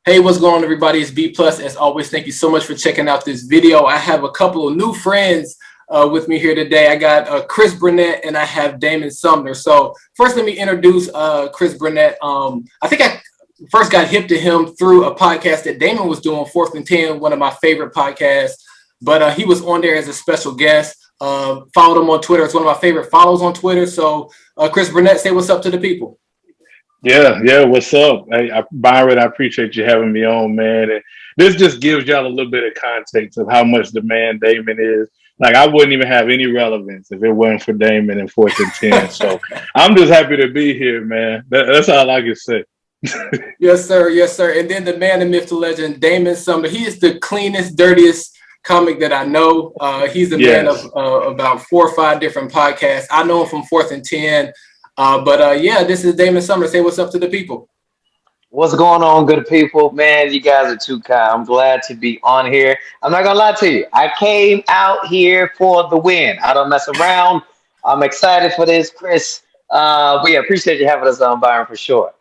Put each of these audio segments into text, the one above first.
Hey, what's going on, everybody? It's B Plus. As always, thank you so much for checking out this video. I have a couple of new friends with me here today. I got Chris Burnette and I have Damon Sumner. So first, let me introduce Chris Burnette. I think I first got hip to him through a podcast that Damon was doing, 4th and 10, one of my favorite podcasts. But he was on there as a special guest. Followed him on Twitter. It's one of my favorite follows on Twitter. So Chris Burnette, say what's up to the people. Yeah. What's up? Hey, Byron, I appreciate you having me on, man. And this just gives y'all a little bit of context of how much the man Damon is. Like, I wouldn't even have any relevance if it wasn't for Damon in 4th and 10. So I'm just happy to be here, man. That's all I can say. Yes, sir. Yes, sir. And then the man, the myth, the legend, Damon Sumner. He is the cleanest, dirtiest comic that I know. He's the man of about 4 or 5 different podcasts. I know him from 4th and 10. Yeah, this is Damon Sumner. Say what's up to the people. What's going on, good people? Man, you guys are too kind. I'm glad to be on here. I'm not gonna lie to you. I came out here for the win. I don't mess around. I'm excited for this, Chris. We appreciate you having us on, Byron, for sure.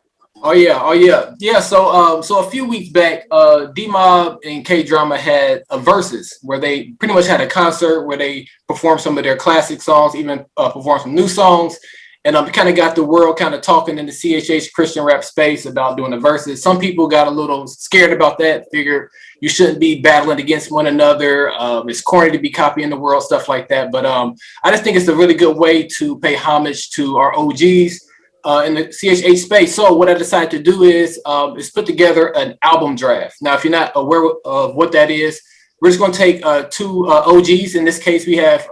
Oh yeah. So a few weeks back, D-Mob and K-Drama had a versus where they pretty much had a concert where they performed some of their classic songs, even performed some new songs. And kind of got the world kind of talking in the CHH Christian rap space about doing the verses. Some people got a little scared about that, figured you shouldn't be battling against one another. It's corny to be copying the world, stuff like that. But I just think it's a really good way to pay homage to our OGs in the CHH space. So what I decided to do is put together an album draft. Now, if you're not aware of what that is, we're just going to take 2 OGs. In this case, we have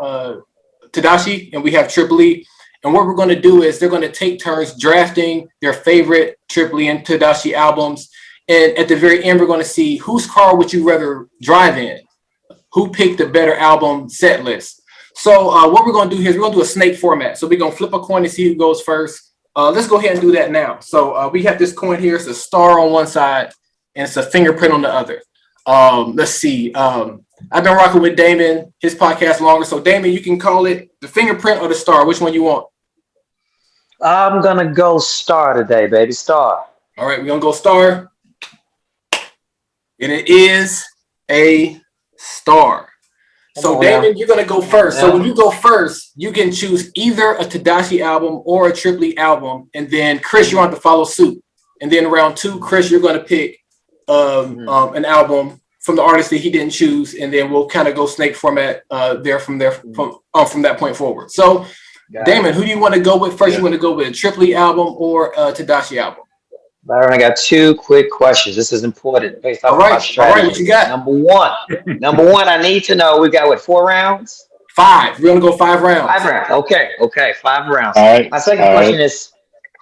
Tedashii and we have Trip Lee. And what we're going to do is they're going to take turns drafting their favorite Trip Lee and Tedashii albums. And at the very end, we're going to see whose car would you rather drive in? Who picked the better album set list? So what we're going to do here is we're going to do a snake format. So we're going to flip a coin to see who goes first. Let's go ahead and do that now. So we have this coin here. It's a star on one side and it's a fingerprint on the other. Let's see. I've been rocking with Damon, his podcast longer. So Damon, you can call it the fingerprint or the star. Which one you want? I'm going to go star today, baby. Star. All right, we're going to go star. And it is a star. So, Damon, you're going to go first. So when you go first, you can choose either a Tedashii album or a Trip Lee album. And then, Chris, you want to follow suit. And then round 2, Chris, you're going to pick an album from the artist that he didn't choose. And then we'll kind of go snake format from that point forward. So, Damon, who do you want to go with first? You want to go with a Trip Lee album or a Tedashii album? Byron, I got 2 quick questions. This is important based off my strategy. All right, what you got? Number one, I need to know, we got what, 4 rounds? 5. We're going to go 5 rounds. 5 rounds. Okay, 5 rounds. All right. My second question is,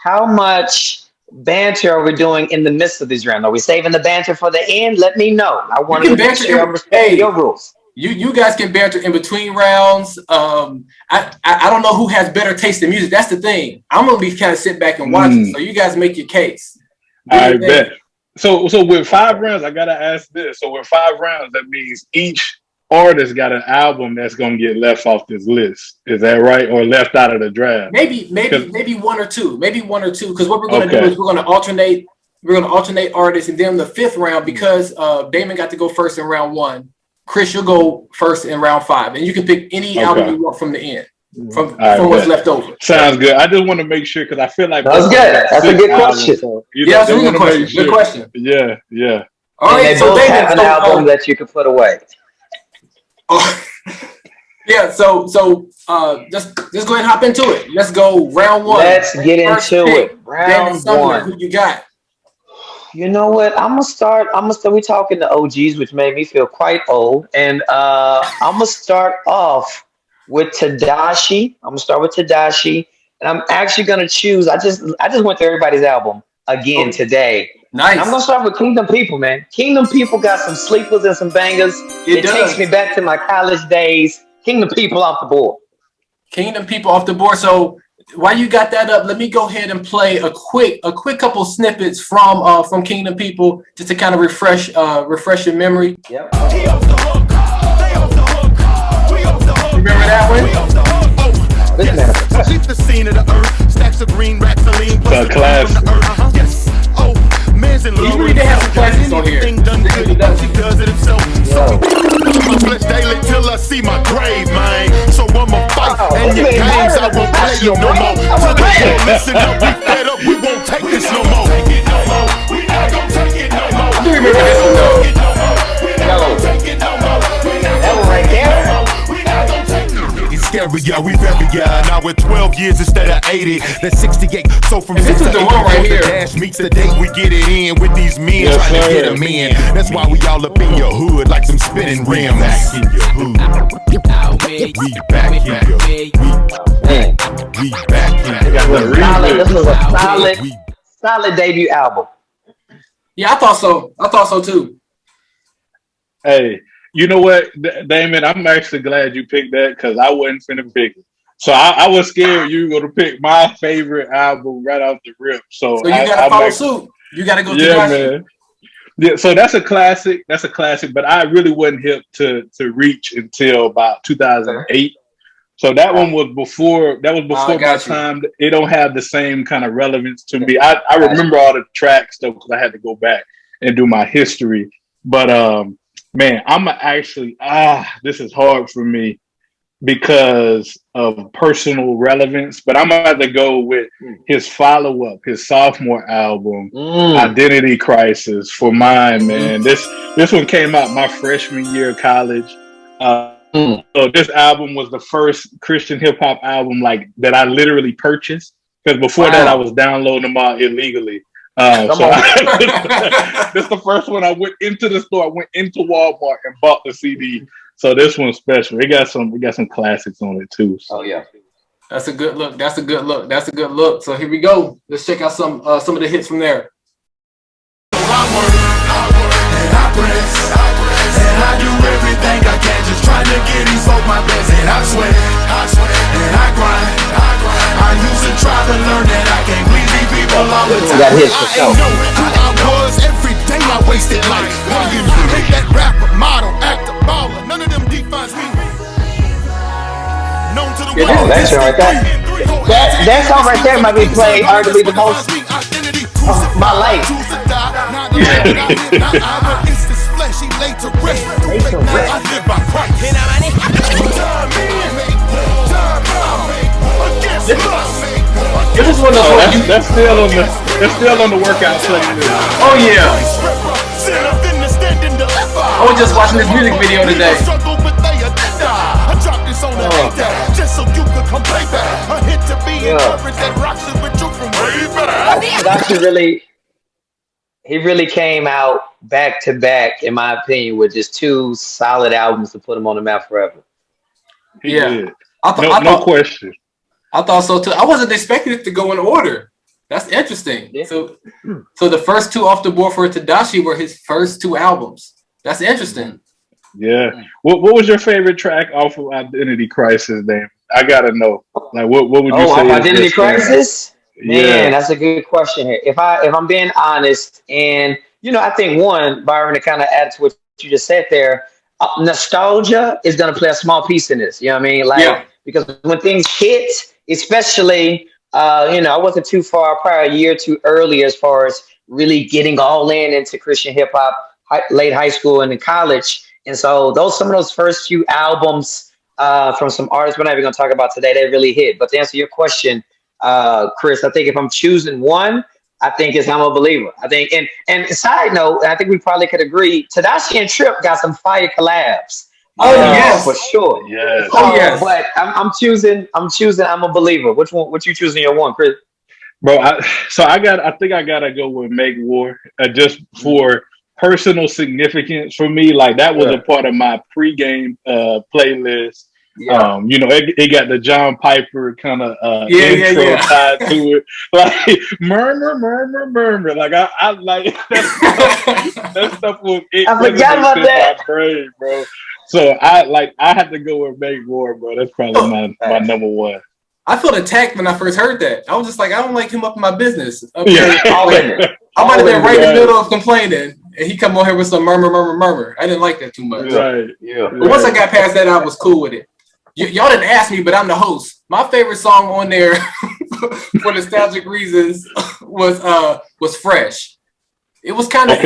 how much banter are we doing in the midst of these rounds? Are we saving the banter for the end? Let me know. I want to make sure I'm respecting your rules. You guys can banter in between rounds. I don't know who has better taste in music. That's the thing. I'm gonna be kind of sit back and watch it. So you guys make your case. I bet. So with 5 rounds, I gotta ask this. So with 5 rounds, that means each artist got an album that's gonna get left off this list. Is that right? Or left out of the draft? Maybe 1 or 2. Maybe 1 or 2. Because what we're gonna do is we're gonna alternate. We're gonna alternate artists, and then the 5th round, because Damon got to go first in round 1. Chris, you'll go first in round 5, and you can pick any album you want from the end, from what's left over. Sounds good. I just want to make sure because I feel like that's good. That's a good question. That's a good question. Good question. Yeah. All right, so David, have an album that you can put away. Yeah. So just go ahead and hop into it. Let's go round 1. Let's get into it. Round 1. Who you got? You know what? I'm gonna start. We're talking to OGs, which made me feel quite old. And I'm gonna start off with Tedashii. And I'm actually gonna choose. I just went through everybody's album again today. Nice. And I'm gonna start with Kingdom People, man. Kingdom People got some sleepers and some bangers. It takes me back to my college days. Kingdom People off the board. Kingdom People off the board. So while you got that up, let me go ahead and play a quick couple snippets from Kingdom People just to kind of refresh your memory. Yep. Remember that one? This man. Sweep the scene of the earth. Stacks of green racks of lean. Classic. Yes. Oh, man prison. You really did have some classics on here. Done good, he does it himself. So my flesh daily till I see my grave, man. So I'ma fight, and your games I won't play you no more. So listen up, we fed up, we won't take this no more. We not gon' take it no more. I do remember this one though. That one right there. It's scary, yeah, we very, yeah. Now with 12 years instead of 80, that's 68. So from And this 6 is to the 8, one right here. the dash meets the date, we get it in with these men Yes, trying to sir. get them in. That's why we all up in your hood like some spinning rims. Back in your hood. We back in your hood. Man, We back in your hood. solid. This was a We solid debut album. Yeah, I thought so. I thought so too. Hey, you know what, Damon? I'm actually glad you picked that because I wasn't finna pick it. So I was scared you were gonna pick my favorite album right off the rip. So So you gotta follow suit. You gotta go to Yeah, Tedashii. man. Yeah, so that's a classic. That's a classic. But I really wasn't hip to Reach until about 2008. So that one was before. That was before my got you. time. It don't have the same kind of relevance to me. I remember all the tracks though because I had to go back and do my history. But man, I'm actually this is hard for me because of personal relevance. But I'm about to go with his follow-up, his sophomore album, Identity Crisis, for mine, man. This one came out my freshman year of college. So this album was the first Christian hip hop album like that I literally purchased because before that I was downloading them all illegally. This the first one I went into the store. I went into Walmart and bought the CD. So this one's special. We got some classics on it too. So. Oh yeah. That's a good look. That's a good look. That's a good look. So here we go. Let's check out some of the hits from there. And I do everything I can, just trying to get these folk my best. And I sweat, and I grind. I used to try to learn that I can't please these people all the time. Got hits for I sure. ain't know who I was every day I wasted life. Hate that rapper, model, actor, baller, none of them defines me. Known to the Yeah, world. that shit right there. That song right there might be played arguably the most of my life. This is one of those. That's still on the workout playlist. Oh yeah. I was just watching this music video today. He really came out back to back, in my opinion, with just two solid albums to put him on the map forever. Yeah. Yeah. I thought No question. I thought so too. I wasn't expecting it to go in order. That's interesting. Yeah. So the first two off the board for Tedashii were his first two albums. That's interesting. Yeah. What was your favorite track off of Identity Crisis, Dan? I gotta know. Like what would you say? Oh, is Identity your favorite? Crisis? Man, Yeah. that's a good question here. If I'm being honest, and I think one, Byron, to kind of add to what you just said there, nostalgia is going to play a small piece in this. You know what I mean? Like, because when things hit, especially, I wasn't too far, probably a year or two early as far as really getting all into Christian hip hop, late high school and in college. And so some of those first few albums from some artists we're not even going to talk about today, they really hit. But to answer your question, Chris, I think if I'm choosing one, I think it's I'm a Believer. I think, and side note, I think we probably could agree, Tedashii and Trip got some fire collabs. Oh yes, for sure. Yes. Oh yes. But I'm choosing I'm a Believer. Which one? What you choosing your one, Chris? Bro, I think I gotta go with Make War just for personal significance for me. Like that was a part of my pregame playlist. Yeah. It got the John Piper kind of intro tied to it, like murmur. Like I like that stuff was. I forgot about that. My brain, bro. So I had to go with Make War, bro. That's probably my number one. I felt attacked when I first heard that. I was just like, I don't like him up in my business. I might have been right in the middle of complaining, and he come on here with some murmur. I didn't like that too much. Right. Yeah. But once I got past that, I was cool with it. Y'all didn't ask me, but I'm the host. My favorite song on there, for nostalgic reasons, was Fresh. It was kind of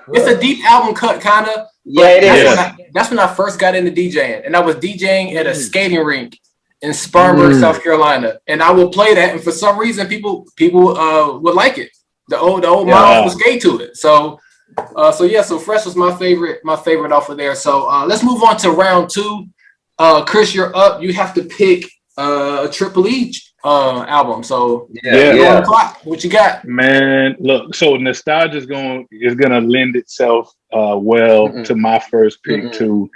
it's a deep album cut, kind of. Yeah, it is. That's when I first got into DJing, and I was DJing at a skating rink in Spartanburg, South Carolina, and I would play that, and for some reason, people would like it. The old moms would skate to it. So Fresh was my favorite off of there. So let's move on to round 2. Chris, you're up. You have to pick a Trip Lee album. So on the clock. What you got? Man, look, so nostalgia is gonna lend itself well to my first pick too.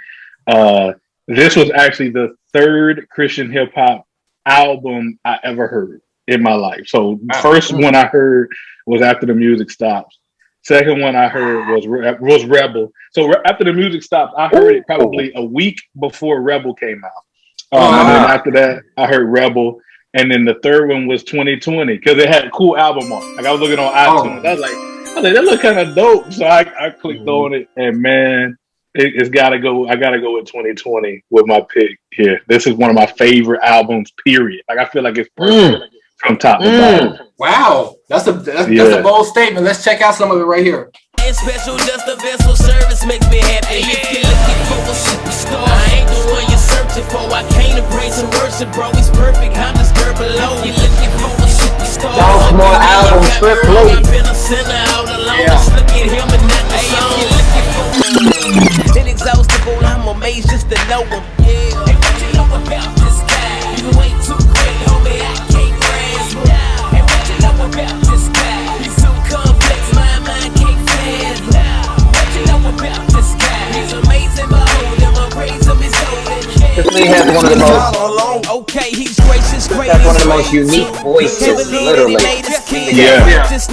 This was actually the third Christian hip hop album I ever heard in my life. So first one I heard was After the Music Stops. Second one I heard was Rebel. So after the music stopped, I heard it probably a week before Rebel came out. And then after that, I heard Rebel. And then the third one was 2020 because it had a cool album on. Like I was looking on iTunes. I was like, that look kind of dope. So I clicked on it, and man, it's gotta go. I gotta go with 2020 with my pick here. This is one of my favorite albums. Period. Like I feel like it's perfect from top to bottom. Wow, that's a bold statement. Let's check out some of it right here. Special, just a vessel service makes me happy. If you're looking for a superstar, I ain't the one you're searching for. I came to bring some worship, bro. He's perfect. I'm just below. You're looking for a superstar. Sophomore album, Trip Lee. I've been a sinner out alone. Just look at him and not the song. You're looking for inexhaustible. I'm amazed just to know him. Yeah. Hey, what you know about this guy? You ain't too great, homie. I can't grasp him. Hey, what you know about this guy? He's so complex, my mind can't fathom. What you know about this guy? He's amazing, behold him. I praise him, he's holding. Trip Lee has one of the most. Okay, he's gracious, That's one of the most unique voices, literally. Yeah. So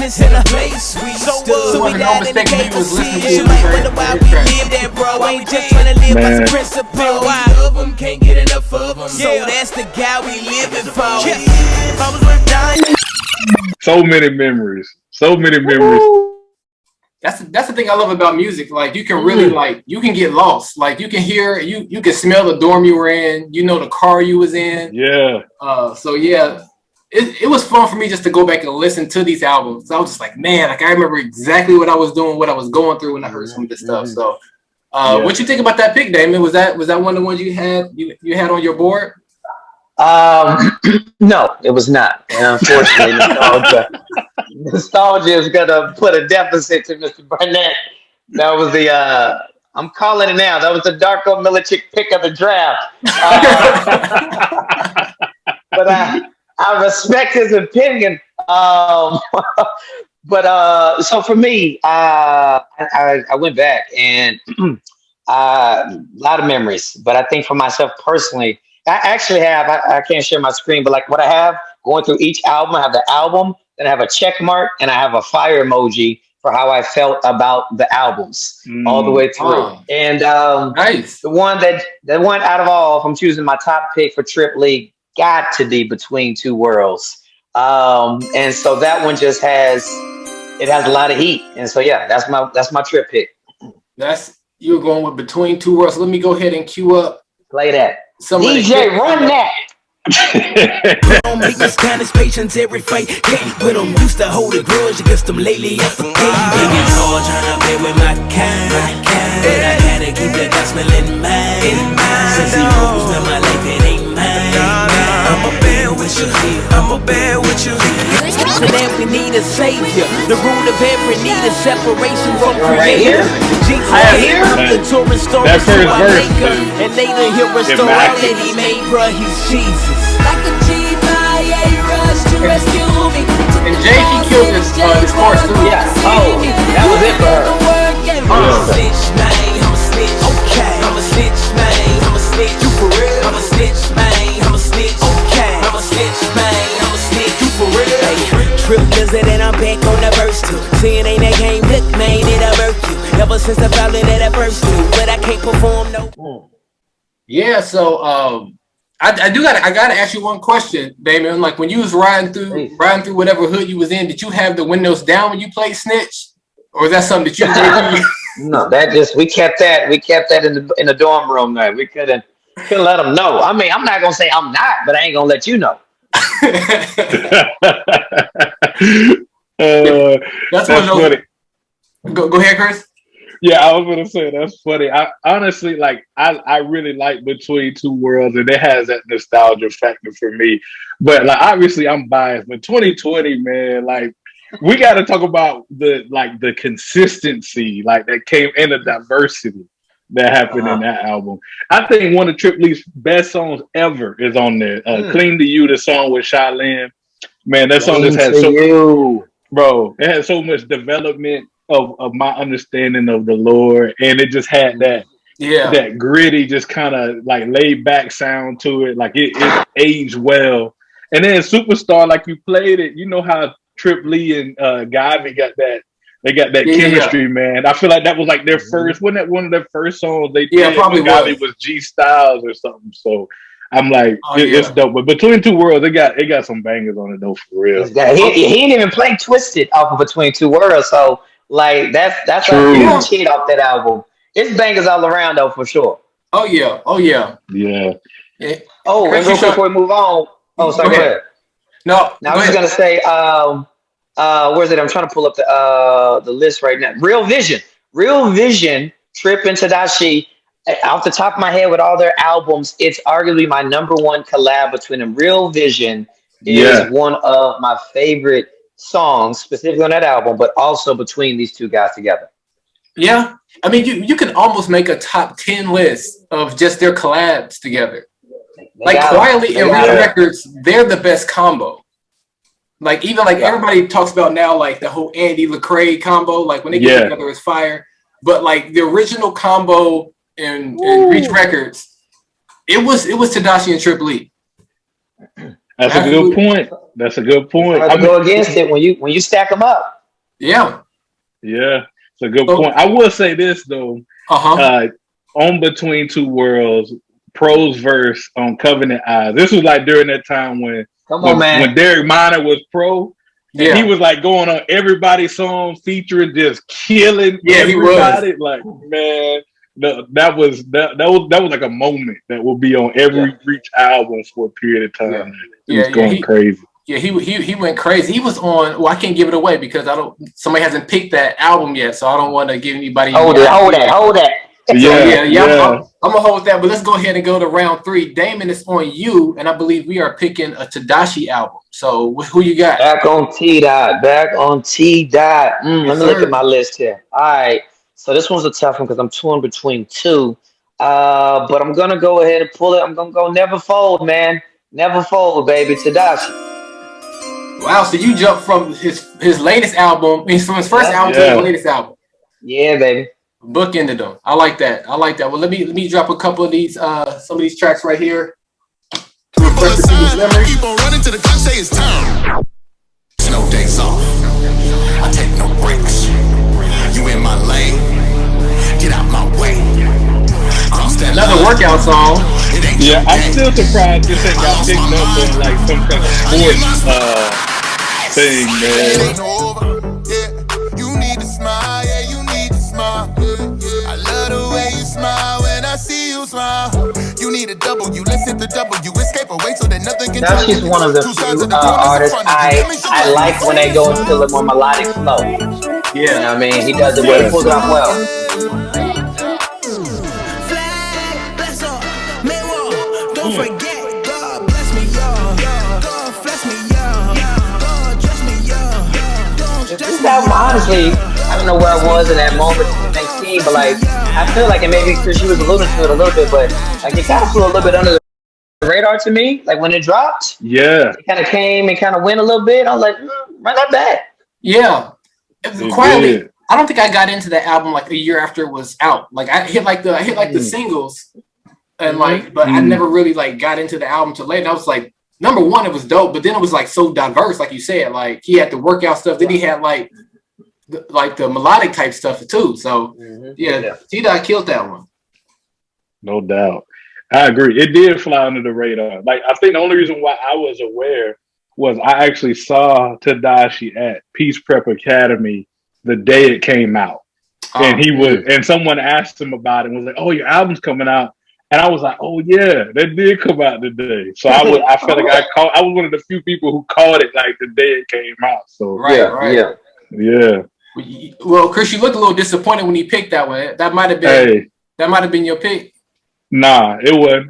we died in the cave of sin. You might wonder why we live there, bro. Ain't just trying to live by the principle. Why of them can't get enough of them. So that's the guy we living for. If I was worth dying. So many memories. So many memories. That's the thing I love about music. Like you can really you can get lost. Like you can hear, you can smell the dorm you were in. You know the car you was in. Yeah. It was fun for me just to go back and listen to these albums. I was just like, man, like I remember exactly what I was doing, what I was going through when I heard some of this stuff. So, what you think about that pick, Damon? Was that one of the ones you had on your board? No, it was not. And unfortunately, nostalgia is gonna put a deficit to Mr. Burnette. That was the I'm calling it now. That was the Darko Milicic pick of the draft. But I respect his opinion. But so for me, I went back and a lot of memories. But I think for myself personally, I actually have, I can't share my screen, but like what I have going through each album, I have the album, then I have a check mark, and I have a fire emoji for how I felt about the albums all the way through. And nice. The one out of all, if I'm choosing my top pick for Trip Lee, got to be Between Two Worlds. And so that one just has a lot of heat. And so yeah, that's my Trip pick. You're going with Between Two Worlds. Let me go ahead and cue up. Play that. DJ, run that. Don't make us kind of patience every fight. Can't with them, used to hold a grudge against them lately. I forget. Big hard trying to play with my kind. But I gotta keep the gospel in mind. Since he rules, now my life it ain't mine. I'ma bear with you. So that we need a savior. The root of every need is separation from creator. Jesus I'm the tourist story to our maker. And later he'll restore all that he made, bruh. He's Jesus. Like a G-I-A rush to rescue me. And Jay, he killed this course too. Yeah. Oh, that was it for her. I'm a snitch, man. I'm a snitch. Okay. I'm a snitch, man. I'm a snitch. You for real? I'm a snitch, man. I'm a snitch. Okay. I'm a snitch, man. I'm a snitch. You for real? Trip does it and I'm back on the verse too. Seeing ain't that game, look, man, it'll work you. Ever since I found it at first too, but I can't perform no. Yeah, so I gotta ask you one question, Damon. Like when you was riding through whatever hood you was in, did you have the windows down when you played Snitch, or is that something that you did? No, we kept that in the dorm room. There, we couldn't let them know. I mean, I'm not gonna say I'm not, but I ain't gonna let you know. That's funny. Go ahead, Chris. Yeah, I was gonna say that's funny. I honestly like I really like Between Two Worlds, and it has that nostalgia factor for me. But like obviously I'm biased, but 2020, man, like we gotta talk about the consistency like that came in the diversity that happened in that album. I think one of Trip Lee's best songs ever is on there. Clean to You, the song with Shaolin. Man, that song just had bro, it had so much development of my understanding of the Lord, and it just had that gritty, just kind of like laid back sound to it. Like it aged well. And then Superstar, like you played it, you know how Trip Lee and Gavi got that. They got that chemistry, man. I feel like that was like their first. Wasn't that one of their first songs they did? Yeah, probably Gavi was G Styles or something. So I'm like, it's dope. But Between Two Worlds, it got some bangers on it though, for real. He didn't even play Twisted off of Between Two Worlds, so like that's a huge hit off that album. It's bangers all around though, for sure. Oh yeah. Yeah. Oh, and real quick before we move on. Oh, sorry. Go ahead. No, now I was just gonna say, where's it? I'm trying to pull up the list right now. Real Vision, Trip and Tedashii. Off the top of my head, with all their albums, it's arguably my number one collab between them. Real Vision is one of my favorite songs, specifically on that album, but also between these two guys together. Yeah, I mean, you can almost make a top 10 list of just their collabs together. Like Quietly and Real Records, they're the best combo. Like even like everybody talks about now, like the whole Andy Lecrae combo. Like when they get together, it's fire. But like the original combo in Reach Records, it was Tedashii and Trip Lee. That's a good point. That's a good point. I go against it when you stack them up. Yeah, it's a good point. I will say this though. On Between Two Worlds, Pro's verse on Covenant Eyes. This was like during that time when Derek Minor was Pro. And he was like going on everybody's song, featuring, just killing everybody. Like, man, that was like a moment that will be on every Reach album for a period of time. It was going crazy. Yeah, he went crazy. He was on. Well, I can't give it away because somebody hasn't picked that album yet, so I don't want to give anybody. Hold that. I'm gonna hold that. But let's go ahead and go to round 3. Damon is on you, and I believe we are picking a Tedashii album. So who you got? Back on T Dot. Let me look at my list here. All right. So this one's a tough one because I'm torn between two. But I'm gonna go ahead and pull it. I'm gonna go Never Fold, man. Never Fold, baby. Tedashii. Wow, so you jumped from his latest album, from his first album to his latest album. Yeah, baby. Bookended them. I like that. Well, let me drop a couple of these, some of these tracks right here. To refresh the people's memory. Keep on running to the clock, say it's time. No days off. I take no breaks. You in my lane. Get out my way. Another workout song. Yeah, I'm still surprised this ain't got picked up in like some kind of sports thing, man. You need to smile, you need to smile. I love the way you smile when I see you smile. You need a W, let's hit the W, escape away so that nothing can. Now she's one of the few artists I like when they go into a more melodic flow. Yeah, you know what I mean, he does it well. He pulls it off well. Don't forget, God bless me, y'all. God bless me, y'all. God dress me, y'all. This album, honestly, I don't know where I was in that moment in 2019, but like, I feel like, and maybe Chris, you was alluding to it a little bit, but like it kind of flew a little bit under the radar to me. Like when it dropped, it kind of came and kind of went a little bit. I was like, not bad. Yeah, quietly. I don't think I got into that album like a year after it was out. Like I hit like the singles. And like, but I never really like got into the album till later. I was like, number one, it was dope, but then it was like so diverse, like you said. Like he had the workout stuff, then he had like the melodic type stuff too. So T-Dot killed that one. No doubt, I agree. It did fly under the radar. Like I think the only reason why I was aware was I actually saw Tedashii at Peace Prep Academy the day it came out, and and someone asked him about it and was like, "Oh, your album's coming out." And I was like, "Oh yeah, that did come out today." So I felt like I was one of the few people who caught it like the day it came out. So right. Yeah. Well, Chris, you looked a little disappointed when you picked that one. That might have been your pick. Nah, it wasn't.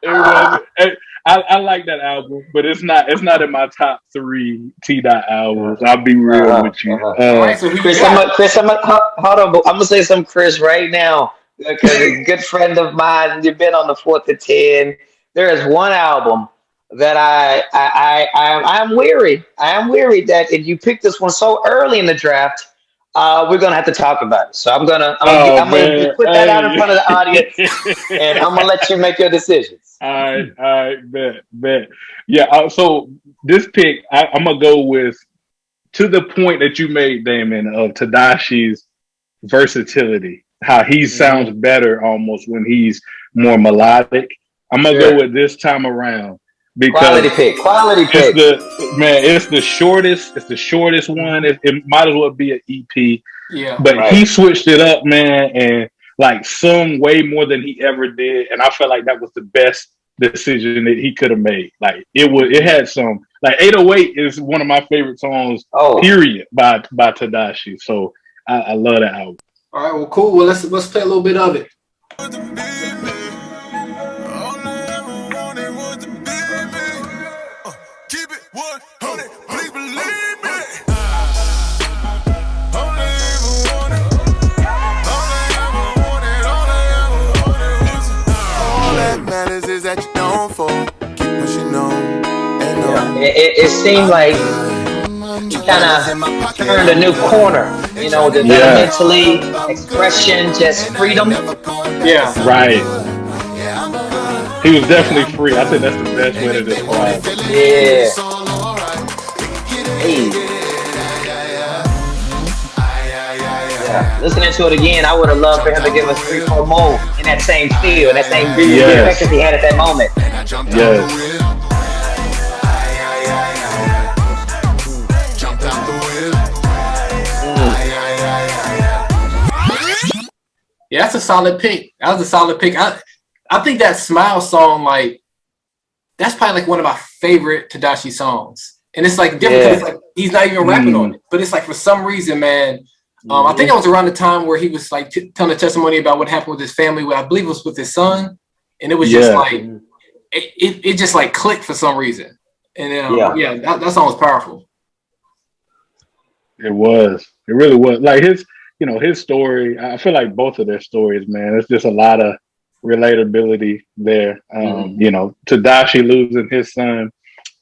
It wasn't. I like that album, but it's not in my top 3 T-Dot albums. I'll be real with you. All right, so Chris, hold on. I'm gonna say something, Chris, right now, because a good friend of mine. You've been on the 4th to 10. There is one album that I'm weary. I am weary that if you picked this one so early in the draft, we're gonna have to talk about it. So I'm gonna put that out in front of the audience, and I'm gonna let you make your decisions. All right, bet. Yeah. So this pick, I'm gonna go with, to the point that you made, Damon, of Tedashii's versatility, how he sounds better almost when he's more melodic. I'm gonna go with This Time Around. Because quality pick. It's the shortest. It's the shortest one. It might as well be an EP. Yeah. But he switched it up, man, and like sung way more than he ever did. And I felt like that was the best decision that he could have made. Like it had some, like 808 is one of my favorite songs, period, by Tedashii. So I love that album. All right, well, cool. Well, let's play a little bit of it. It seemed like he kind of turned a new corner, you know, mentally, expression, just freedom. Yeah, right. He was definitely free. I think that's the best way to describe it. Yeah. Listening to it again, I would have loved for him to give us 3-4 more in that same feel, in that same video effect that he had at that moment. Yes. Yeah, that's a solid pick. That was a solid pick. I think that Smile song, like, that's probably like one of my favorite Tedashii songs. And it's like different because like he's not even rapping on it. But it's like for some reason, man, I think it was around the time where he was like telling a testimony about what happened with his family. I believe it was with his son. And it was just like, it just like clicked for some reason. And that song was powerful. It was. It really was. Like his story, I feel like both of their stories, man, it's just a lot of relatability there. Tedashii losing his son,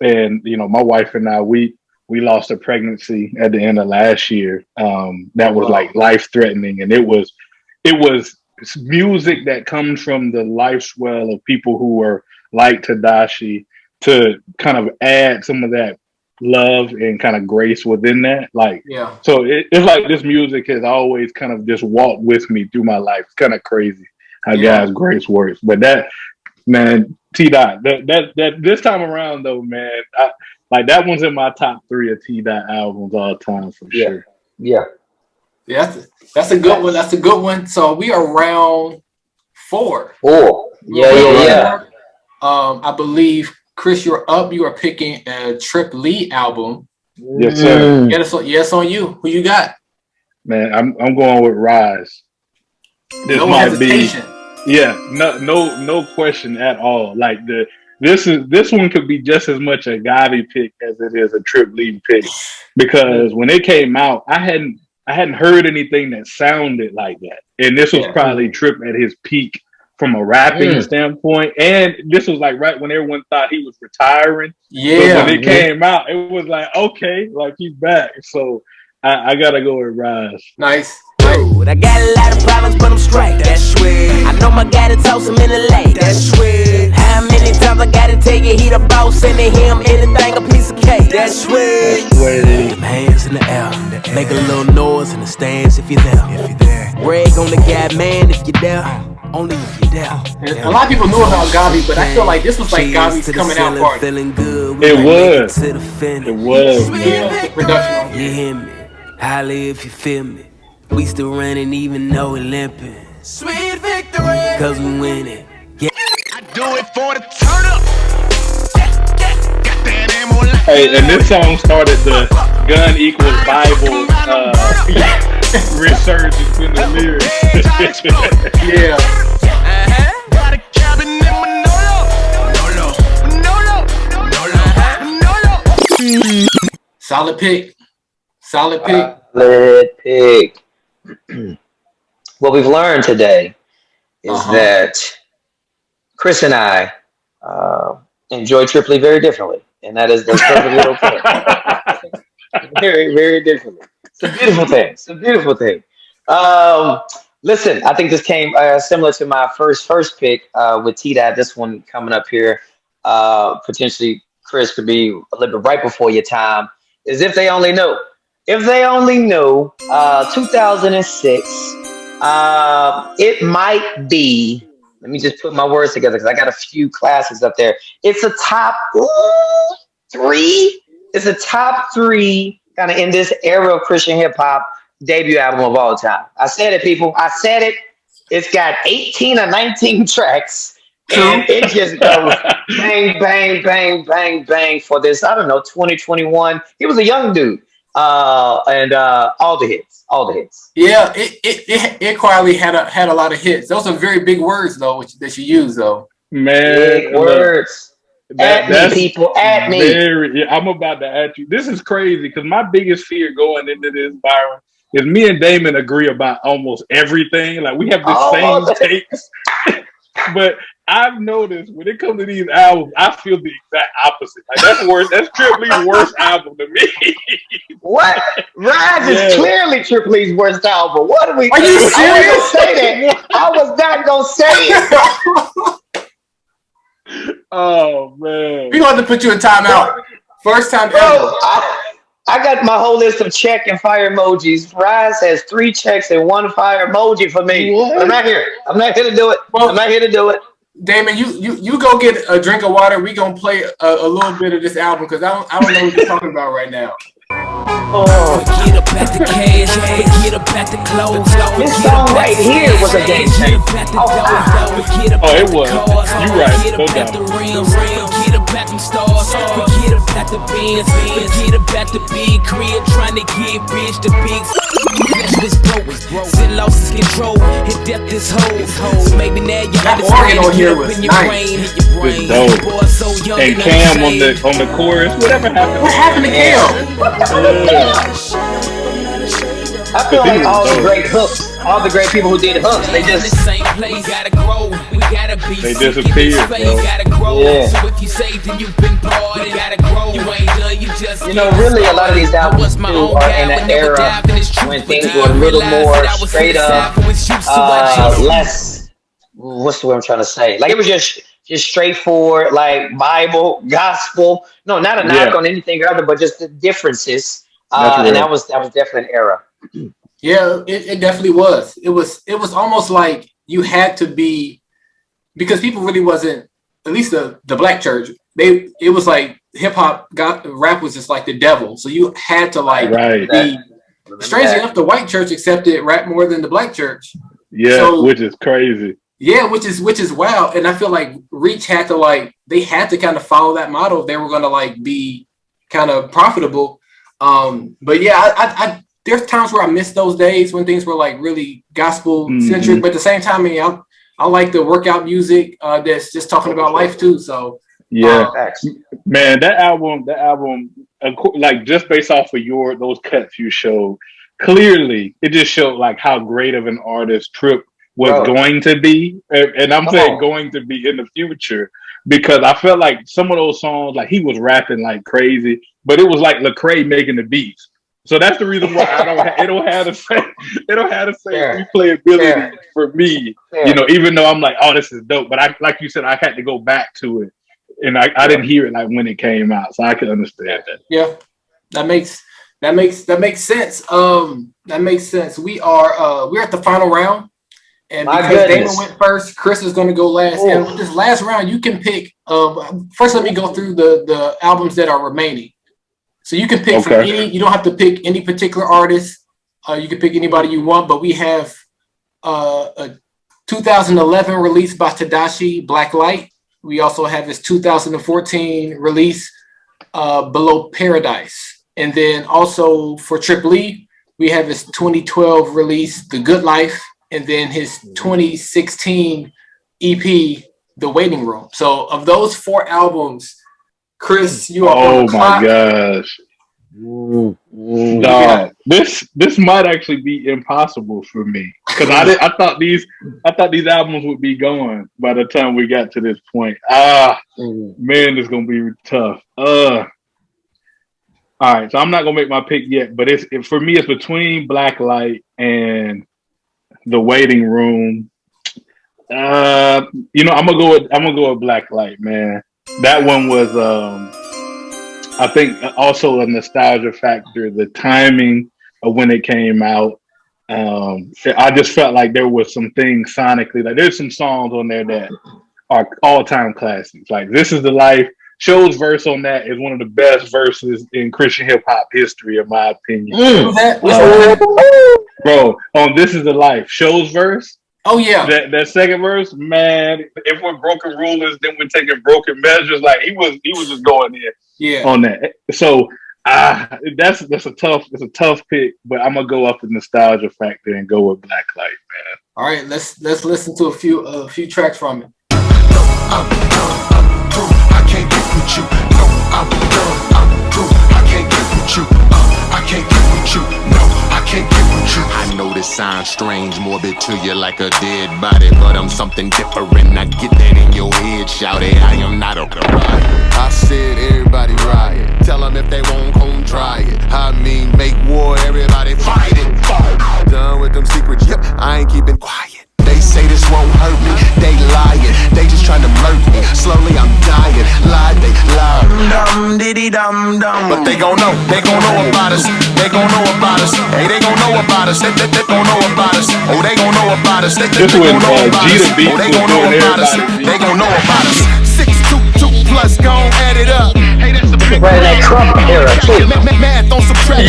and my wife and I, we lost a pregnancy at the end of last year. That was like life threatening, and it was music that comes from the life swell of people who were like Tedashii to kind of add some of that love and kind of grace within that. So it's like this music has always kind of just walked with me through my life. It's kind of crazy how God's grace works. But that, man, T-Dot, that this time around though, man, that one's in my top 3 of T-Dot albums all time for sure. Yeah, that's a good one. That's a good one. So we are round 4. Yeah. I believe, Chris, you're up. You are picking a Trip Lee album. Yes, sir. Yes, on you. Who you got? Man, I'm going with Rise. This no might hesitation. No question at all. Like this one could be just as much a Gotti pick as it is a Trip Lee pick, because when it came out, I hadn't heard anything that sounded like that, and this was probably Trip at his peak from a rapping standpoint, and this was like right when everyone thought he was retiring. So when it came out, it was like, okay, like he's back. So I gotta go with Rise. Nice. I got a lot of problems, but I'm straight. That's sweet. I know my guy to toss him in the lake. That's sweet. How many times I gotta tell you he the boss, and to him anything a piece of cake. That's sweet. That's hands in the air, make a little noise in the stands if you're there. Brag on the guy, man, if you're there. Only if you're there. A lot of people knew about Gavi, but I feel like this was like Gavi's coming out party. It was. The production on you hear me? Holla if you feel me. We still running even though we're limping. Sweet victory, cause we winning. Yeah. I do it for the turn up. Got that ammo. Hey, and this song started the gun equals Bible resurgence in the lyrics. Yeah. Got a cabin in Manolo. Solid pick. Solid pick. Solid pick. What we've learned today is that Chris and I enjoy Trip Lee very differently, and that's perfectly okay. Very, very differently. It's a beautiful thing. It's a beautiful thing. Listen, I think this came similar to my first pick with T-Dot. This one coming up here, potentially Chris could be a little bit right before your time. Is If They Only Knew. If They Only Knew, 2006. It might be. Let me just put my words together because I got a few classics up there. It's a top 3. It's a top 3 kind of in this era of Christian hip hop debut album of all time. I said it, people. I said it. It's got 18 or 19 tracks. And it just goes bang, bang, bang, bang, bang for this, I don't know, 2021. He was a young dude. And all the hits. Yeah, it quietly had a lot of hits. Those are very big words though, that you use though. Man, big words. At me, people. At me. I'm about to at you. This is crazy because my biggest fear going into this, Byron, is me and Damon agree about almost everything. Like we have the same takes. But I've noticed when it comes to these albums, I feel the exact opposite. Like that's worse. That's Trip Lee's worst album to me. What? Rise is clearly Trip Lee's worst album. What are we? Are you serious? I wasn't gonna say that. I was not gonna say it. Oh man, We gonna have to put you in timeout. First time ever. I got my whole list of check and fire emojis. Rise has 3 checks and 1 fire emoji for me. I'm not here. I'm not here to do it. I'm not here to do it. Damon, you go get a drink of water. We gonna play a little bit of this album because I don't know what you're talking about right now. Forget about the cash, forget about the clothes. This song right here was a game changer. It was. You right. No doubt. Forget about them stars, forget about the bands, forget about the big crib, trying to get rich, the big was broke, sin losses control, hit death is whole. So maybe now you organ on here was in your brain, nice. brain. Dope. Boy, so young And Cam on the chorus. Whatever happened? What happened to Cam? I feel like all the great hooks, all the great people who did hooks, they just same place, gotta grow. We gotta be They disappeared, bro. Gotta grow. Yeah. So if you say then you've been bored, you gotta grow. You ain't done, you just really a lot of these albums too are in an era when things were a little more straight up, less. What's the word I'm trying to say? Like it was just straightforward, like Bible, gospel. No, not a knock on anything other, but just the differences. And that was definitely an era. Yeah, it definitely was. It was almost like you had to be, because people really wasn't, at least the black church, it was like hip hop rap was just like the devil. So you had to be. Strangely enough, the white church accepted rap more than the black church. Yeah, so, which is crazy. Yeah, which is wild. And I feel like Reach had to they had to kind of follow that model if they were going to be kind of profitable. But yeah, I there's times where I miss those days when things were really gospel centric. But at the same time, I like the workout music that's just talking about life too. So yeah, man, that album, just based off of those cuts you showed, clearly it just showed how great of an artist Trip was going to be, and I'm saying going to be in the future. Because I felt like some of those songs, he was rapping like crazy, but it was like Lecrae making the beats. So that's the reason why it don't have the same replayability for me. Even though I'm like, oh, this is dope. But like you said, I had to go back to it, and I didn't hear it when it came out, so I can understand that. Yeah, that makes sense. That makes sense. We're at the final round. And because Damon went first, Chris is going to go last. Oh. And with this last round, you can pick. First, let me go through the albums that are remaining. So you can pick from any. You don't have to pick any particular artist. You can pick anybody you want. But we have a 2011 release by Tedashii, Black Light. We also have his 2014 release Below Paradise. And then also for Trip Lee, we have his 2012 release, The Good Life, and then his 2016 EP, The Waiting Room. So of those 4 albums, Chris, you are on the clock. Oh my gosh. Dog, this might actually be impossible for me because I thought these albums would be going by the time we got to this point. Man, it's gonna be tough. All right, so I'm not gonna make my pick yet, but for me, it's between Blacklight and The Waiting Room. I'm gonna go with Blacklight, man. That one was I think also a nostalgia factor, the timing of when it came out. I just felt like there was some things sonically, like there's some songs on there that are all-time classics. Like This Is the Life. Show's verse on that is one of the best verses in Christian hip-hop history, in my opinion. Bro, on This Is the Life, Show's verse. Oh yeah, that second verse, man. If we're broken rulers, then we're taking broken measures. Like he was just going in on that. So that's a tough pick, but I'm gonna go up the nostalgia factor and go with Blacklight, man. All right, let's listen to a few tracks from it. I'm through. I can't get with you. No, I'm done. I'm through. I can't get with you. I can't get with you. No, I can't get with you. I know this sounds strange, morbid to you like a dead body, but I'm something different. I get that in your head, shout it. I am not a riot. I said everybody riot. Tell them if they won't come try it. I mean make war, everybody fight it. Done with them secrets, yep, I ain't keeping quiet. They say this won't hurt me, they lying. They just trying to murk me, slowly I'm dying. Lie, they lie. Dum diddy dum dum. But they gon' know about us. They gon' know about us. Hey, they gon' know about us. They gon' know about us. Oh, they gon' know about us. They gon' know about us. Oh, they gon' know about us. They gon' know about us. 622 plus, gon' add it up. Hey, that's the big right in that Trump era too. Math on some track,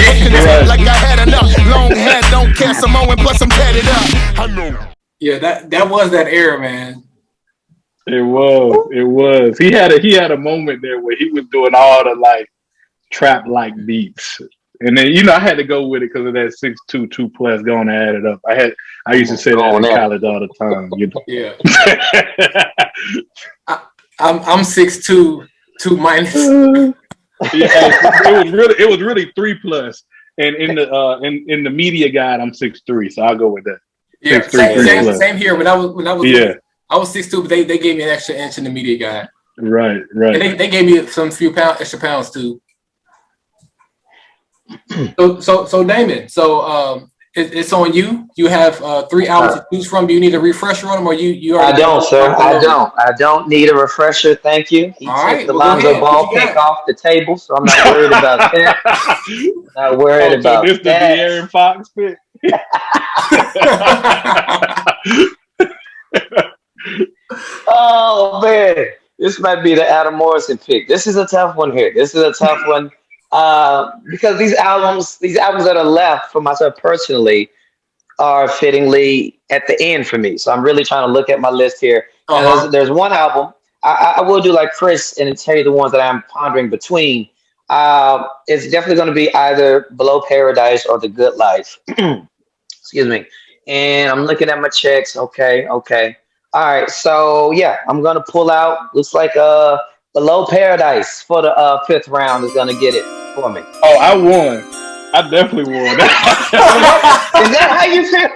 like I had enough. Long hair, don't care some more, and plus I'm tatted up. I know. Yeah, that was that era, man. It was. He had a moment there where he was doing all the like trap like beats, and then I had to go with it because of that 622 plus going to add it up. I used to say that in college all the time. Yeah. I'm 6'2", 2 minus. It was really 3 plus, and in the media guide I'm 6'3", so I'll go with that. Yeah, same here. When I was I was 6'2", but they gave me an extra inch in the media guide. Right. And they gave me some few extra pounds too. So Damon, it's on you. You have 3 albums to choose from. Do you need a refresher on them, or you already? I don't, sir. I don't need a refresher. Thank you. He took the Lonzo Ball pick off the table, so I'm not worried about that. Not worried about this that. The De'Aaron Fox pick. Oh man, this might be the Adam Morrison pick. This is a tough one here. This is a tough one because these albums that are left for myself personally are fittingly at the end for me. So I'm really trying to look at my list here. There's one album I will do like Chris and tell you the ones that I'm pondering between. It's definitely going to be either Below Paradise or The Good Life. Excuse me. And I'm looking at my checks. Okay. All right. So yeah, I'm going to pull out. Looks like Below Paradise for the 5th round is going to get it for me. Oh, I won. I definitely won. Is that how you feel?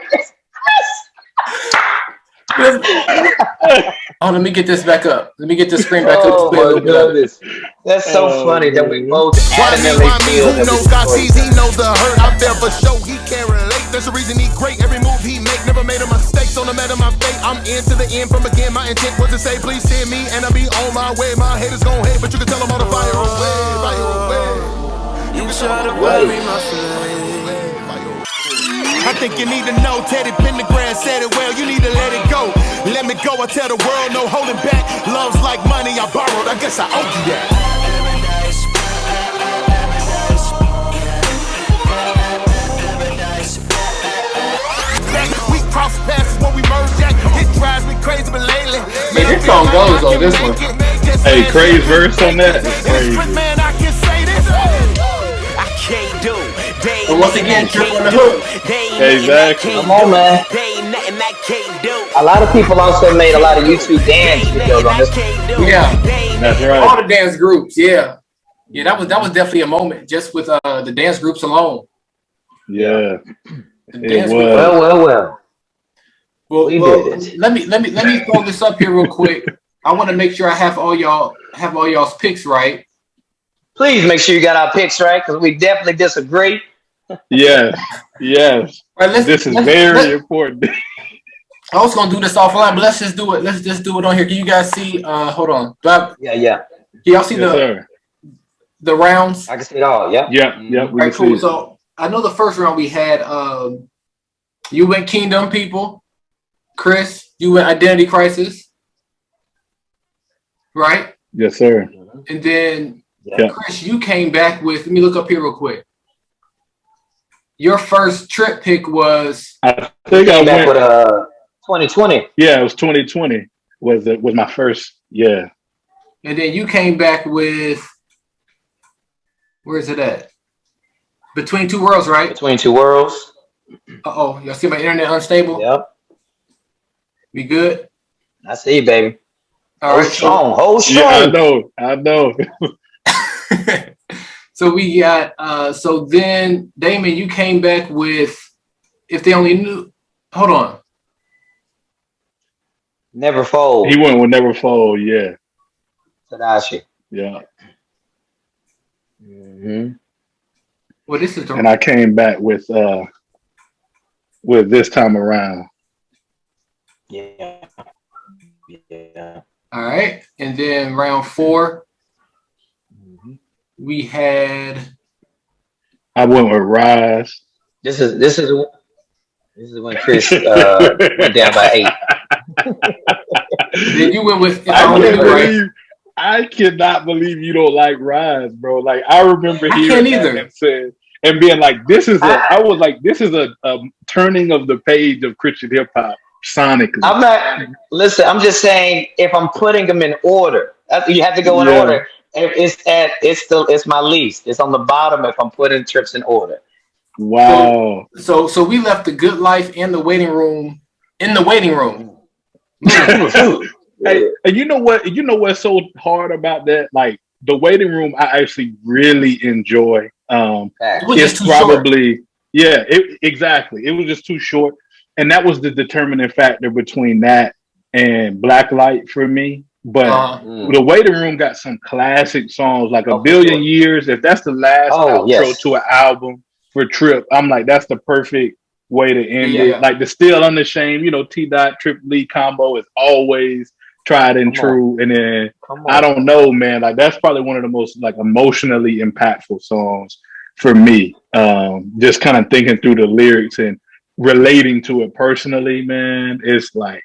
Oh, let me get this back up. Let me get this screen back up. Oh my goodness. That's so funny that we both adamantly feel that who knows God sees, he knows the hurt out there for sure. He can't relate. There's a reason he great. Every move he make, never made a mistake. So no matter my fate, I'm in to the end. From again, my intent was to say, please send me, and I'll be on my way. My haters gon' hate, but you can tell them all to fire away. You try to worry my flame. I think you need to know Teddy Pendergrass said it well. You need to let it go. Let me go. I tell the world no holding back. Love's like money I borrowed. I guess I owe you that. We cross paths when we merge at. It drives me crazy, but lately. Man, this song goes on this one. Hey, Crazy verse on that. Man, I can But once again, Trip on the hook. Exactly. Come on, man. A lot of people also made a lot of YouTube dance videos on this. Yeah, That's all right. the dance groups. Yeah, that was definitely a moment just with the dance groups alone. Yeah, The it dance was. Well. Well, We well, did it. let me throw this up here real quick. I want to make sure I have all y'all's picks right. Please make sure you got our picks right, because we definitely disagree. Yes, yes. All right, This is very important. I was gonna do this offline, but let's just do it. Let's just do it on here. Can you guys see? Hold on. Yeah. Can y'all see Yes, sir. the rounds? I can see it all. Yep. Yep, we All right, can cool. see. So I know the first round we had you went Kingdom People, Chris. You went Identity Crisis, right? Yes, sir. And then Yeah. Chris, you came back with. Let me look up here real quick. Your first trip pick was. I think I Came back went. with 2020. Yeah, it was 2020. Was my first? Yeah. And then you came back with. Where is it at? Between Two Worlds, right? Between Two Worlds. Uh-oh. Y'all see my internet unstable? Yep. We good? I see, baby. All right. Hold strong. Yeah, I know. So we got so then Damon, you came back with If They Only Knew. Hold on. Never Fold. He went with Never Fold. Yeah. Tedashii. Yeah. Mm-hmm. Well, this is the And I came back with This Time Around. Yeah. all right. And then round 4, Mm-hmm. we had I went with Rise. This is when Chris went down by 8. then you went with If I Only Knew, right? I cannot believe you don't like Rise, bro. Like I remember I hearing can't that either. and saying and being like, this is a turning of the page of Christian hip hop sonically. I'm just saying, if I'm putting them in order, you have to go in order. It's my least. It's on the bottom if I'm putting trips in order. Wow. So we left The Good Life and The Waiting Room in the waiting room. Hey, and you know what's so hard about that? Like The Waiting Room, I actually really enjoy. It was It's just too short. probably exactly. It was just too short, and that was the determining factor between that and Blacklight for me. But The Waiting Room got some classic songs like A Billion Years. If that's the last outro to an album for Trip, I'm like, that's the perfect way to end it. Like the Still Unashamed, T Dot Trip Lee combo is always tried and true. And then I don't know, man. Like that's probably one of the most like emotionally impactful songs for me. Just kind of thinking through the lyrics and relating to it personally, man. It's like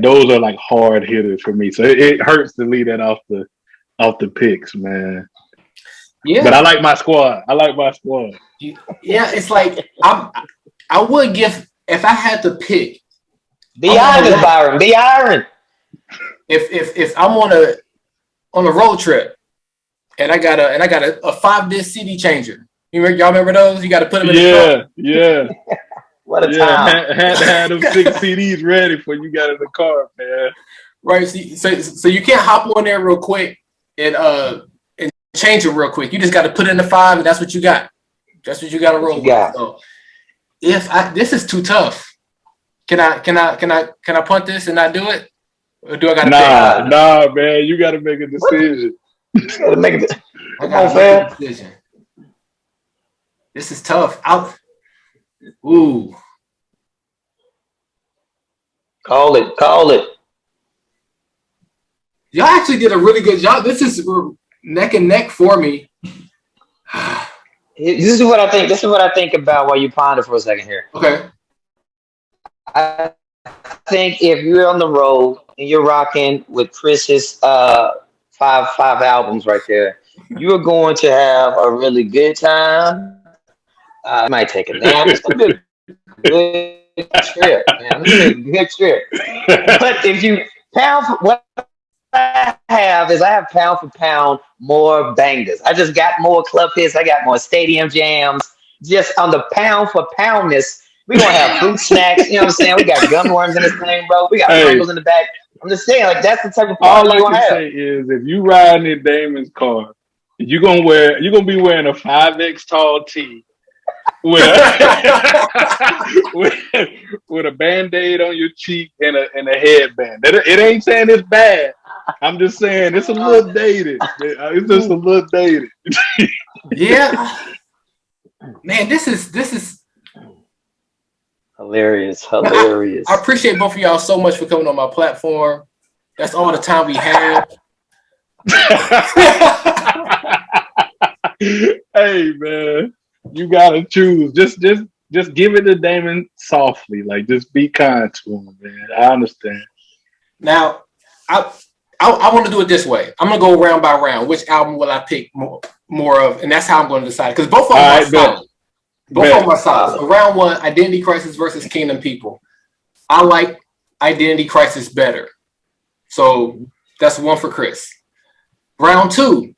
those are like hard hitters for me. So it hurts to leave that off the picks, man. Yeah. But I like my squad. Yeah, it's like I would give if I had to pick. Be Iron, Byron. Be Iron. If I'm on a road trip and I got a 5-disc CD changer. Y'all remember those? You got to put them in the car. Yeah. What a time. Had to have them 6 CDs ready for you got in the car, man. Right. So you can't hop on there real quick and change it real quick. You just got to put in the 5 and that's what you got. That's what you got to roll with. So this is too tough. Can I punt this and not do it? Or do I got to Nah, man. You got to make a decision. You gotta make it. I got to make a decision. This is tough. Ooh. Call it. Y'all actually did a really good job. This is neck and neck for me. This is what I think. This is what I think about while you ponder for a second here. Okay. I think if you're on the road and you're rocking with Chris's five albums right there, you are going to have a really good time. You might take a nap. It's gonna be a good trip, man. It's gonna be a good trip. But if you what I have pound for pound more bangers. I just got more club hits. I got more stadium jams. just on the pound for poundness. We're gonna have fruit snacks, you know what I'm saying? We got gum worms in this thing, bro. We got Pringles in the back. I'm just saying, like that's the type of party all I you're gonna can have. say is if you riding in Damon's car, you're gonna be wearing a 5X tall tee with a with a Band-Aid on your cheek and a headband. It ain't saying it's bad. I'm just saying it's a little dated. It's just a little dated. Yeah. Man, this is Hilarious. I appreciate both of y'all so much for coming on my platform. That's all the time we have. Hey man, you gotta choose. Just give it to Damon softly. Like just be kind to him, man. I understand. Now, I want to do it this way. I'm gonna go round by round. Which album will I pick more of? And that's how I'm going to decide. Because both of them are solid. Both of them are solid. So round one, Identity Crisis versus Kingdom People. I like Identity Crisis better. So that's one for Chris. Round two,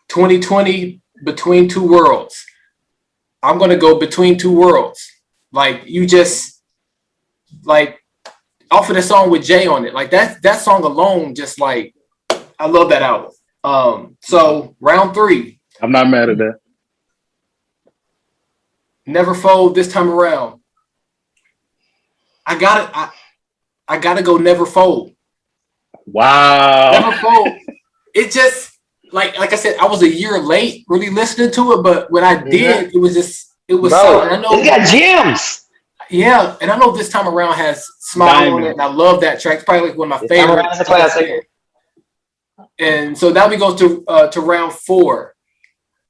2020 Between Two Worlds. I'm going to go Between Two Worlds. Like, you just, like, off of the song with Jay on it. Like, that song alone, just like, I love that album. So, round three. I'm not mad at that. Never Fold This Time Around. I gotta go Never Fold. Wow. Never Fold. It just, like I said, I was a year late really listening to it, but when I did, it was solid. I know it got gems. Yeah, and I know This Time Around has Smile on it, and I love that track. It's probably like one of my favorites. It's a classic. And so now we go to round four.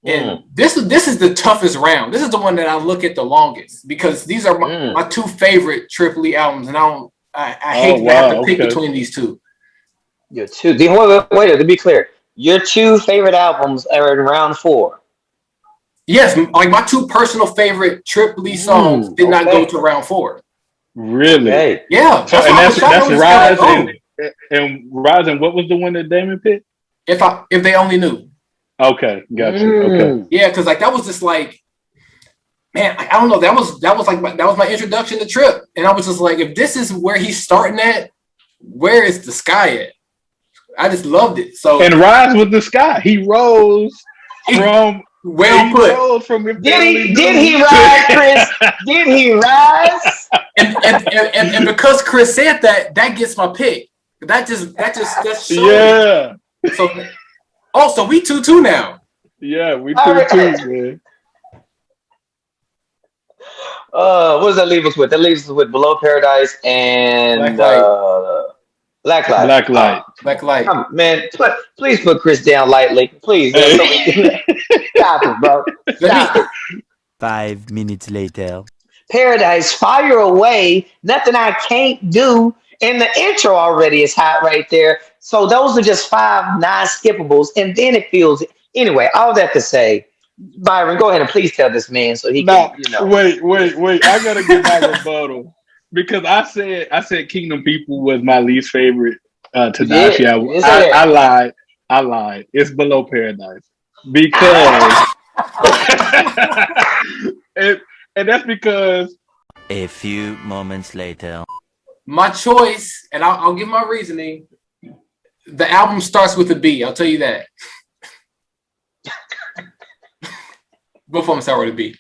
And this is the toughest round. This is the one that I look at the longest because these are my two favorite Trip Lee albums, and I hate to have to pick between these two. Your two. Wait, to be clear, your two favorite albums are in round four. Yes, like my two personal favorite Trip Lee songs did not go to round four. Really? Okay. Yeah. That's Rise and Rise. And what was the one that Damon picked? If They Only Knew. Okay, gotcha. Okay. Yeah, because like that was just like, man, I don't know. That was my introduction to Trip, and I was just like, if this is where he's starting at, where is the sky at? I just loved it. So and Rise with the Sky. He rose from Did he rise, Chris? Did he rise? And because Chris said that gets my pick. That shows. Yeah. So we 2-2 now. Yeah, we 2-2, man. What does that leave us with? That leaves us with Below Paradise and Black Light. Black Light. Man, please put Chris down lightly. Please. Stop it, bro. Stop it. 5 minutes later. Paradise, Fire Away, Nothing I Can't Do. And the intro already is hot right there. So those are just 5 non-skippables. And then it feels... Anyway, all that to say, Byron, go ahead and please tell this man so he can, Wait. I got to get my rebuttal. Because I said Kingdom People was my least favorite Tedashii. I lied. It's Below Paradise. Because... and that's because... A few moments later... My choice, and I'll give my reasoning. The album starts with a B. I'll tell you that. Both of them start with a B.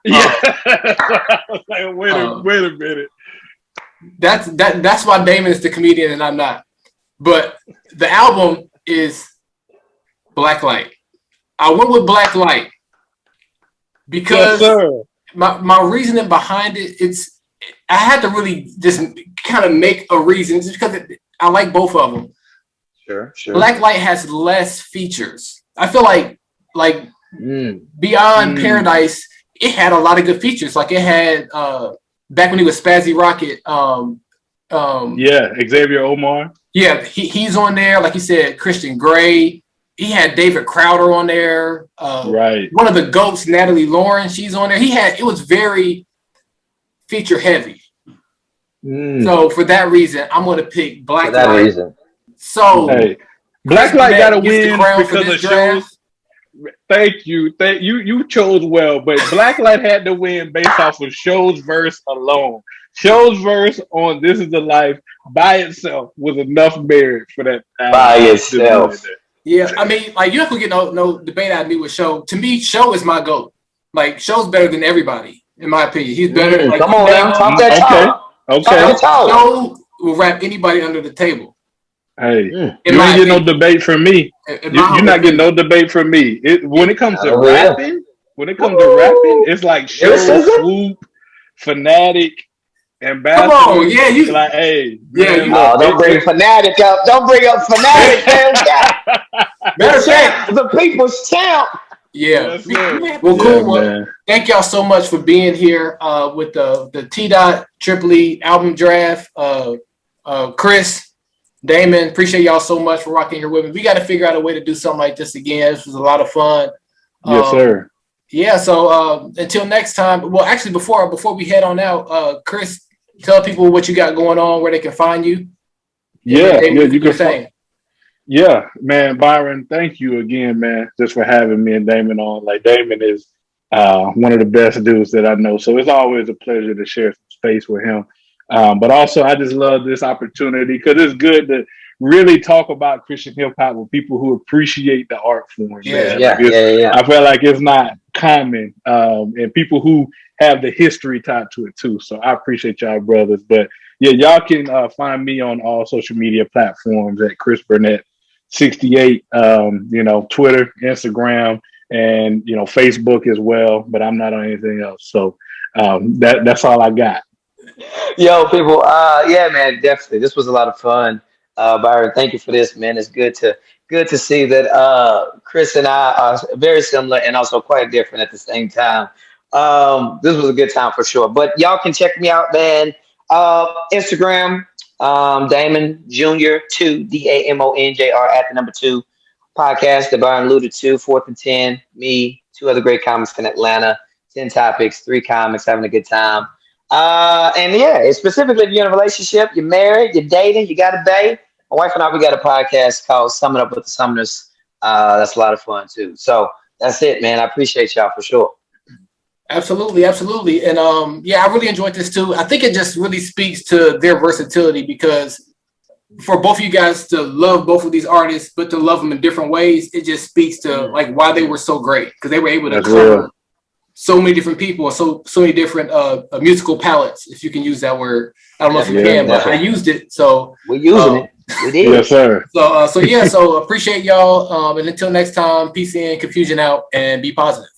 Yeah. Wait a minute. That's why Damon is the comedian and I'm not. But the album is Black Light. I went with Black Light because my reasoning behind it, I had to really just kind of make a reason just because I like both of them. Sure. Black Light has less features. I feel like Beyond Paradise, it had a lot of good features. Like it had back when he was Spazzy Rocket. Xavier Omar. Yeah, he's on there. Like you said, Christian Grey. He had David Crowder on there. Right. One of the GOATs, Natalie Lauren, she's on there. It was very feature heavy. So for that reason, I'm going to pick Black Light. For that reason. So Black Light got to win because of shows. Thank you. You chose well, but Blacklight had to win based off of Show's verse alone. Show's verse on "This Is the Life" by itself was enough merit for that. By itself. Yeah, I mean, like you have to get no debate out of me with Show. To me, Show is my GOAT. Like Show's better than everybody, in my opinion. He's better. Like, come on now, talk that talk. Okay. Show will rap anybody under the table. Hey, you ain't getting no debate from me. You're not getting no debate from me. When it comes to rapping, it's like Show, Swoop, Fanatic, Ambassador. Come on, yeah, you like, hey, yeah, man, don't bring Fanatic up. Don't bring up Fanatic, man. The people's champ. Yeah. Yes, well, cool. Well, thank y'all so much for being here with the T. Trip Lee album draft. Chris, Damon, appreciate y'all so much for rocking here with me. We got to figure out a way to do something like this again. This was a lot of fun. Yes, sir. Yeah. So until next time. Well, actually, before we head on out, Chris, tell people what you got going on, where they can find you. Yeah, you can find. Yeah, man, Byron, thank you again, man, just for having me and Damon on. Like, Damon is one of the best dudes that I know, so it's always a pleasure to share some space with him. But also, I just love this opportunity because it's good to really talk about Christian hip hop with people who appreciate the art form. Yeah. I feel like it's not common, and people who have the history tied to it too. So I appreciate y'all, brothers. But yeah, y'all can find me on all social media platforms at Chris Burnette 68. Twitter, Instagram, and Facebook as well. But I'm not on anything else. So that's all I got. Yo, people. Yeah, man, definitely. This was a lot of fun. Byron, thank you for this, man. It's good to see that Chris and I are very similar and also quite different at the same time. This was a good time for sure. But y'all can check me out, man. Instagram, Damon Jr. 2 DAMONJR at the number 2 podcast that Byron alluded to. 4th and 10. Me, 2 other great comics in Atlanta. 10 topics, 3 comics, having a good time. And yeah, specifically if you're in a relationship, you're married, you're dating, you got a bae. My wife and I, we got a podcast called Summing Up with the Sumners. That's a lot of fun too. So that's it, man. I appreciate y'all for sure. Absolutely. And I really enjoyed this too. I think it just really speaks to their versatility because for both of you guys to love both of these artists, but to love them in different ways, it just speaks to like why they were so great because they were able to cover so many different people, so many different musical palettes, if you can use that word. I don't know if you can, but I used it. So we're using it. We did. Yes, sir. So appreciate y'all. And until next time, peace in, confusion out, and be positive.